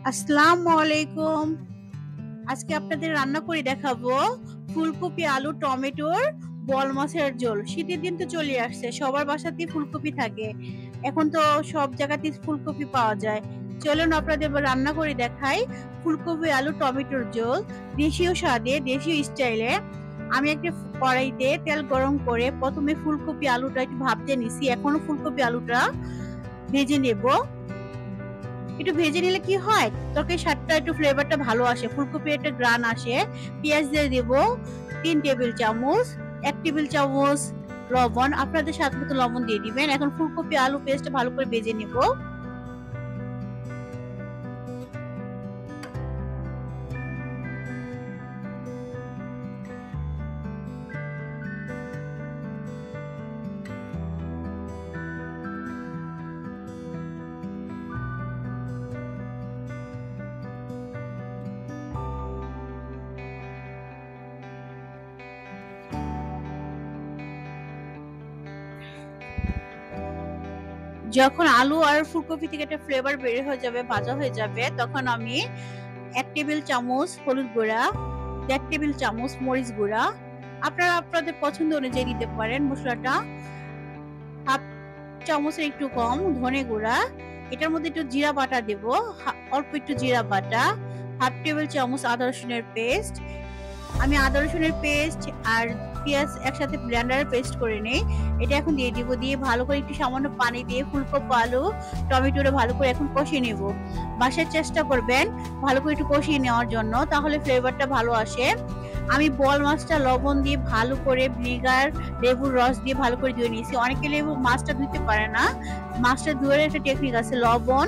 আসসালামু আলাইকুম। আজকে আপনাদের রান্না করে দেখাবো ফুলকপি, আলু, টমেটোর বল মাছের ঝোল। শীতের দিন তো চলে আসছে, সবার বাসাতেই ফুলকপি থাকে। এখন তো সব জায়গাতেই ফুলকপি পাওয়া যায়। চলুন আপনাদের এবার রান্না করে দেখাই ফুলকপি, আলু, টমেটোর ঝোল। দেশীয় স্বাদে, দেশীয় স্টাইলে। আমি একটা কড়াইতে তেল গরম করে প্রথমে ফুলকপি আলুটা একটু ভাজতে নিছি। এখনো ফুলকপি আলুটা ভেজে নেব। একটু ভেজে নিলে কি হয়, তরকারির স্বাদটা একটু ফ্লেভারটা ভালো আসে, ফুলকপির একটা গ্রান আসে। পেঁয়াজ দিয়ে দেব 3 টেবিল চামচ। 1 টেবিল চামচ লবণ, আপনাদের স্বাদ মতো লবণ দিয়ে দিবেন। এখন ফুলকপি আলু পেস্ট ভালো করে ভেজে নেব। যখন আলু আর ফুলকপি থেকে একটা ফ্লেভার বের হয়ে যাবে, ভাজা হয়ে যাবে, তখন আমি 1 টেবিল চামচ হলুদ গুঁড়া, 1.5 টেবিল চামচ মরিচ গুঁড়া, আপনারা আপনাদের পছন্দ অনুযায়ী দিতে পারেন মশলাটা। হাফ চামচের একটু কম ধনে গুঁড়া, এটার মধ্যে একটু জিরা বাটা দেব, অল্প একটু জিরা বাটা, 1/2 টেবিল চামচ আদা রসুনের পেস্ট। আমি আদা রসুনের পেস্ট আর পেঁয়াজ একসাথে ব্লেন্ডারে পেস্ট করে নেই। এটা এখন দিয়ে দিব, দিয়ে ভালো করে একটু সামান্য পানি দিয়ে ফুলকপি, আলু, টমেটোটা ভালো করে এখন কষিয়ে নেব। বাসার চেষ্টা করবেন ভালো করে একটু কষিয়ে নেওয়ার জন্য, তাহলে ফ্লেভারটা ভালো আসে। আমি বল মাছটা লবণ দিয়ে ভালো করে ভিনেগার, লেবুর রস দিয়ে ভালো করে ধুয়ে নিয়েছি। অনেকে লেবু মাছটা ধুতে পারে না, মাছটা ধুয়ে একটা টেকনিক আছে, লবণ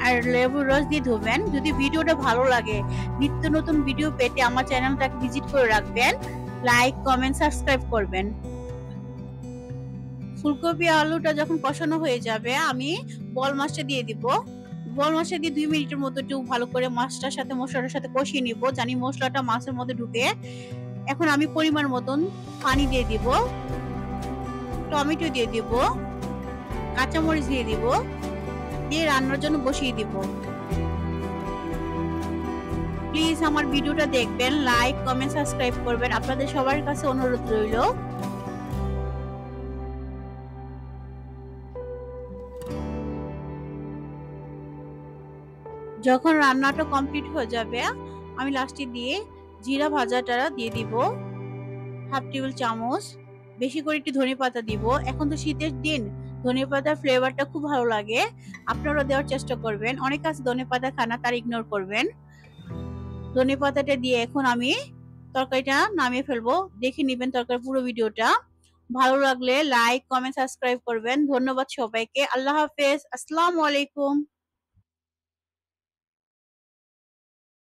আর লেবুর রস দিয়ে ধুবেন। যদি ভিডিওটা ভালো লাগে, নিত্য নতুন ভিডিও পেতে আমার চ্যানেলটাকে ভিজিট করে রাখবেন, লাইক, কমেন্ট, সাবস্ক্রাইব করবেন। ফুলকপি আলুটা যখন কষানো হয়ে যাবে, আমি বল মাছটা দিয়ে দিব। বল মাছটা দিয়ে 2 মিনিটের মতো একটু ভালো করে মাছটার সাথে মশলাটার সাথে কষিয়ে নিব, জানি মশলাটা মাছের মধ্যে ঢুকে। এখন আমি পরিমাণ মতন পানি দিয়ে দিব, টমেটো দিয়ে দিব, কাঁচামরিচ দিয়ে দিব, দিয়ে রান্নার জন্য বসিয়ে দিব। প্লিজ আমার ভিডিওটা দেখবেন, লাইক, কমেন্ট, সাবস্ক্রাইব করবেন, আপনাদের সবার কাছে অনুরোধ রইল। যখন রান্নাটা কমপ্লিট হয়ে যাবে, আমি লাস্টে দিয়ে জিরা ভাজাটা দিয়ে দিব 1/2 টেবিল চামচ। বেশি করে একটু ধনেপাতা দিব, এখন তো শীতের দিন, ধনেপাতার ফ্লেভারটা খুব ভালো লাগে, আপনারা দেওয়ার চেষ্টা করবেন। অনেক আছে ধনেপাতা খানা, তার ইগনোর করবেন। ধনেপাতাটা দিয়ে এখন আমি তরকারিটা নামিয়ে ফেলবো। দেখে নিবেন তরকারি পুরো ভিডিওটা। ভালো লাগলে লাইক, কমেন্ট, সাবস্ক্রাইব করবেন। ধন্যবাদ সবাইকে। আল্লাহ হাফেজ। আসসালামু আলাইকুম।